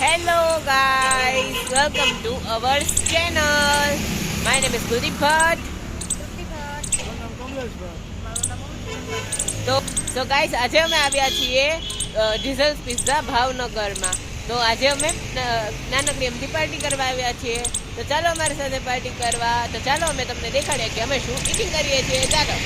Hello guys, welcome to our channel. My name is Kuldeep Bhatt. તો guys આજે અમે આવ્યા છીએ ડીઝલ પિઝા ભાવનગરમાં. તો આજે અમે નાનકડી એમથી પાર્ટી કરવા આવ્યા છીએ. તો ચાલો અમારી સાથે પાર્ટી કરવા. તો ચાલો અમે તમને દેખાડીએ કે અમે શું ઈટિંગ કરીએ છીએ. ચાલો.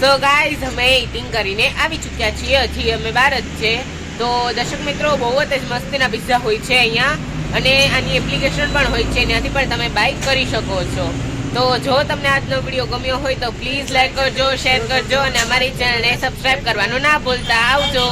સો ગાઈઝ અમે ઈટિંગ કરીને આવી ચૂક્યા છીએ. હજી અમે બહાર જ છે. તો દર્શક મિત્રો, બહુ જ મસ્તીના પિઝા હોય છે અહીંયા, અને આની એપ્લિકેશન પણ હોય છે. ત્યાંથી પણ તમે બાય કરી શકો છો. તો જો તમને આજનો વિડીયો ગમ્યો હોય તો પ્લીઝ લાઈક કરજો, શેર કરજો, અને અમારી ચેનલને સબસ્ક્રાઇબ કરવાનું ના ભૂલતા. આવજો.